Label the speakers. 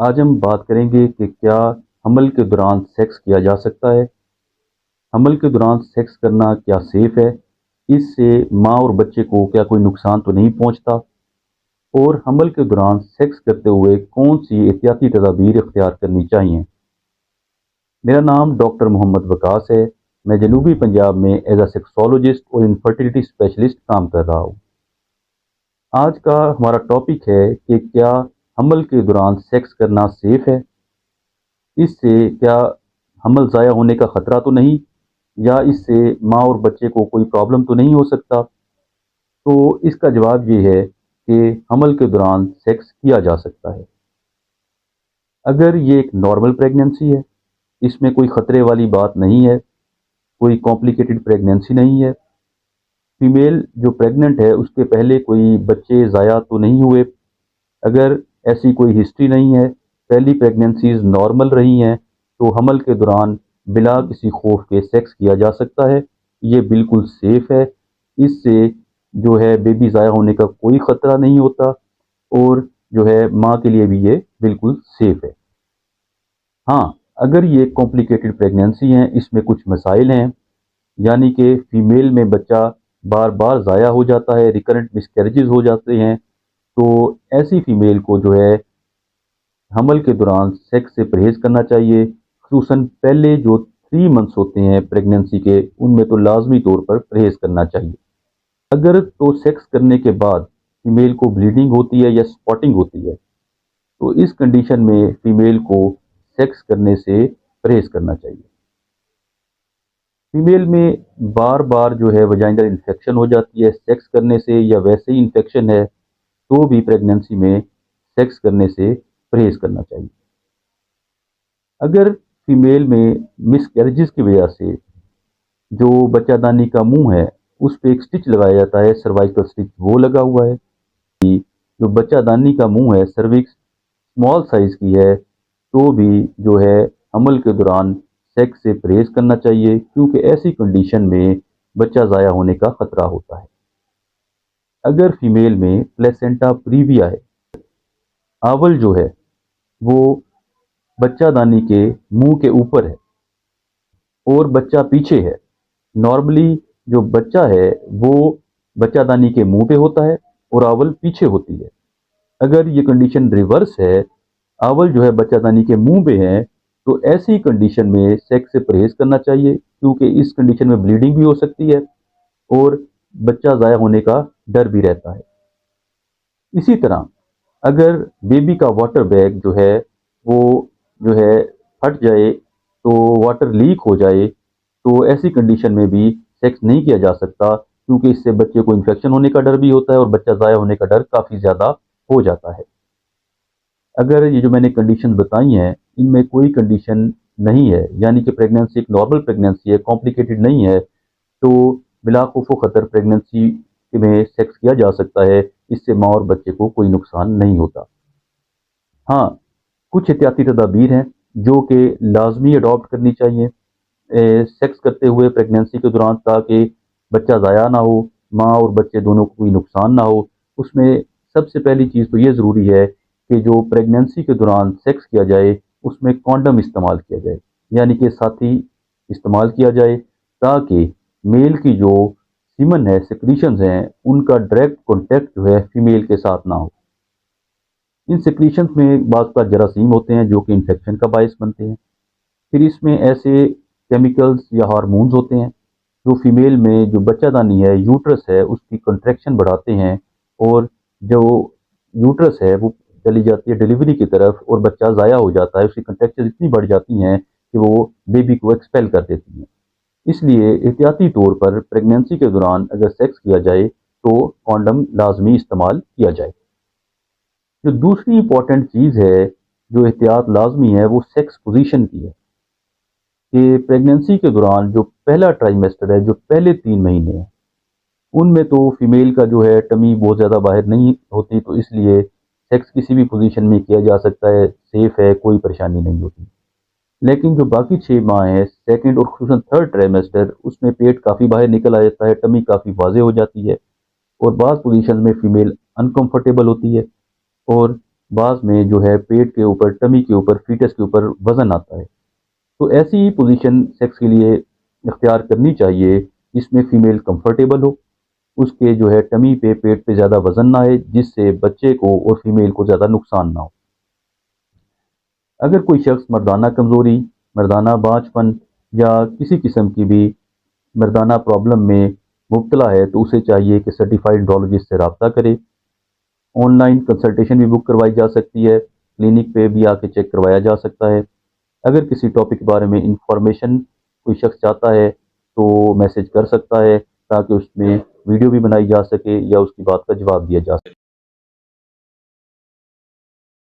Speaker 1: आज हम बात करेंगे कि क्या हमल के दौरान सेक्स किया जा सकता है। हमल के दौरान सेक्स करना क्या सेफ़ है? इससे माँ और बच्चे को क्या कोई नुकसान तो नहीं पहुँचता? और हमल के दौरान सेक्स करते हुए कौन-सी एहतियाती तदाबीर इख्तियार करनी चाहिए? मेरा नाम डॉक्टर मोहम्मद वकास है। मैं जनूबी पंजाब में एज़ अ सेक्सोलॉजिस्ट और इनफर्टिलिटी स्पेशलिस्ट काम कर रहा हूँ। आज का हमारा टॉपिक है कि क्या हमल के दौरान सेक्स करना सेफ़ है? इससे क्या हमल ज़ाया होने का ख़तरा तो नहीं, या इससे माँ और बच्चे को कोई प्रॉब्लम तो नहीं हो सकता? तो इसका जवाब ये है कि हमल के दौरान सेक्स किया जा सकता है। अगर ये एक नॉर्मल प्रेगनेंसी है, इसमें कोई ख़तरे वाली बात नहीं है, कोई कॉम्प्लिकेटेड प्रेगनेंसी नहीं है, फीमेल जो प्रेग्नेंट है उसके पहले कोई बच्चे ज़ाया तो नहीं हुए, अगर ऐसी कोई हिस्ट्री नहीं है, पहली प्रेगनेंसीज़ नॉर्मल रही हैं, तो हमल के दौरान बिला किसी खौफ के सेक्स किया जा सकता है। ये बिल्कुल सेफ़ है। इससे जो है बेबी ज़ाया होने का कोई ख़तरा नहीं होता, और जो है माँ के लिए भी ये बिल्कुल सेफ़ है। हाँ, अगर ये कॉम्प्लिकेटेड प्रेगनेंसी है, इसमें कुछ मसाइल हैं, यानी कि फ़ीमेल में बच्चा बार-बार ज़ाया हो जाता है, रिकरेंट मिसकैरेजेस हो जाते हैं, तो ऐसी फ़ीमेल को जो है हमल के दौरान सेक्स से परहेज़ करना चाहिए। ख़ुसूसन पहले जो 3 मंथ्स होते हैं प्रेगनेंसी के, उनमें तो लाज़मी तौर पर परहेज़ करना चाहिए। अगर तो सेक्स करने के बाद फ़ीमेल को ब्लीडिंग होती है या स्पॉटिंग होती है, तो इस कंडीशन में फ़ीमेल को सेक्स करने से परहेज़ करना चाहिए। फ़ीमेल में बार-बार जो है वजाइनल इन्फेक्शन हो जाती है सेक्स करने से, या वैसे ही इन्फेक्शन है, तो भी प्रेगनेंसी में सेक्स करने से परहेज़ करना चाहिए। अगर फीमेल में मिसकैरेजेस की वजह से जो बच्चादानी का मुंह है उस पे एक स्टिच लगाया जाता है, सर्वाइकल स्टिच, वो लगा हुआ है। जो बच्चादानी का मुंह है, सर्विक्स स्मॉल साइज की है, तो भी जो है हमल के दौरान सेक्स से परहेज करना चाहिए, क्योंकि ऐसी कंडीशन में बच्चा ज़ाया होने का खतरा होता है। अगर फीमेल में प्लेसेंटा प्रीविया है, आवल जो है वो बच्चादानी के मुंह के ऊपर है और बच्चा पीछे है। नॉर्मली जो बच्चा है वो बच्चादानी के मुंह पे होता है और आवल पीछे होती है। अगर ये कंडीशन रिवर्स है, आवल जो है बच्चादानी के मुंह पे है, तो ऐसी कंडीशन में सेक्स से परहेज करना चाहिए, क्योंकि इस कंडीशन में ब्लीडिंग भी हो सकती है और बच्चा ज़ाया होने का डर भी रहता है। इसी तरह अगर बेबी का वाटर बैग जो है वो जो है फट जाए, तो वाटर लीक हो जाए, तो ऐसी कंडीशन में भी सेक्स नहीं किया जा सकता, क्योंकि इससे बच्चे को इन्फेक्शन होने का डर भी होता है और बच्चा ज़ाया होने का डर काफ़ी ज़्यादा हो जाता है। अगर ये जो मैंने कंडीशन बताई हैं, इनमें कोई कंडीशन नहीं है, यानी कि प्रेगनेंसी एक नॉर्मल प्रेगनेंसी है, कॉम्प्लिकेटेड नहीं है, तो बिला खौफ व खतर प्रेगनेंसी में सेक्स किया जा सकता है। इससे माँ और बच्चे को कोई नुकसान नहीं होता। हाँ, कुछ एहतियाती तदाबीर हैं जो कि लाजमी अडॉप्ट करनी चाहिए सेक्स करते हुए प्रेगनेंसी के दौरान, ताकि बच्चा ज़ाया ना हो, माँ और बच्चे दोनों को कोई नुकसान ना हो। उसमें सबसे पहली चीज़ तो ये ज़रूरी है कि जो प्रेगनेंसी के दौरान सेक्स किया जाए उसमें कॉन्डम इस्तेमाल किया जाए, यानी कि साथी इस्तेमाल किया जाए, ताकि मेल की जो सीमन है, सेक्रीशंस हैं, उनका डायरेक्ट कॉन्टैक्ट जो है फीमेल के साथ ना हो। इन सेक्रीशंस में बाज़ का जरासीम होते हैं जो कि इन्फेक्शन का बायस बनते हैं। फिर इसमें ऐसे केमिकल्स या हार्मोन्स होते हैं जो फीमेल में जो बच्चादानी है, यूट्रस है, उसकी कंट्रैक्शन बढ़ाते हैं, और जो यूट्रस है वो चली जाती है डिलीवरी की तरफ और बच्चा ज़ाया हो जाता है। उसकी कंट्रैक्शन इतनी बढ़ जाती हैं कि वो बेबी को एक्सपेल कर देती हैं। इसलिए एहतियाती तौर पर प्रेगनेंसी के दौरान अगर सेक्स किया जाए तो कॉन्डम लाजमी इस्तेमाल किया जाए। जो दूसरी इंपॉर्टेंट चीज़ है जो एहतियात लाजमी है, वो सेक्स पोजीशन की है। कि प्रेगनेंसी के दौरान जो पहला ट्राइमेस्टर है, जो पहले 3 महीने हैं, उनमें तो फीमेल का जो है टमी बहुत ज़्यादा बाहर नहीं होती, तो इसलिए सेक्स किसी भी पोजीशन में किया जा सकता है, सेफ़ है, कोई परेशानी नहीं होती। लेकिन जो बाकी 6 माह हैं, सेकंड और खुसूसन थर्ड ट्राइमेस्टर, उसमें पेट काफ़ी बाहर निकल आ जाता है, टमी काफ़ी वाज़ेह हो जाती है, और बाज़ पोजीशन में फीमेल अनकंफर्टेबल होती है, और बाज में जो है पेट के ऊपर, टमी के ऊपर, फीटस के ऊपर वज़न आता है। तो ऐसी पोजीशन सेक्स के लिए इख्तियार करनी चाहिए जिसमें फ़ीमेल कंफर्टेबल हो, उसके जो है टमी पे, पेट पे ज़्यादा वज़न ना आए, जिससे बच्चे को और फ़ीमेल को ज़्यादा नुकसान ना हो। अगर कोई शख्स मर्दाना कमज़ोरी, मर्दाना बाँझपन या किसी किस्म की भी मर्दाना प्रॉब्लम में मुब्तला है, तो उसे चाहिए कि सर्टिफाइड एंड्रोलॉजिस्ट से रब्ता करे। ऑनलाइन कंसल्टेशन भी बुक करवाई जा सकती है, क्लिनिक पे भी आके चेक करवाया जा सकता है। अगर किसी टॉपिक के बारे में इंफॉर्मेशन कोई शख्स चाहता है तो मैसेज कर सकता है, ताकि उसमें वीडियो भी बनाई जा सके या उसकी बात का जवाब दिया जा सके।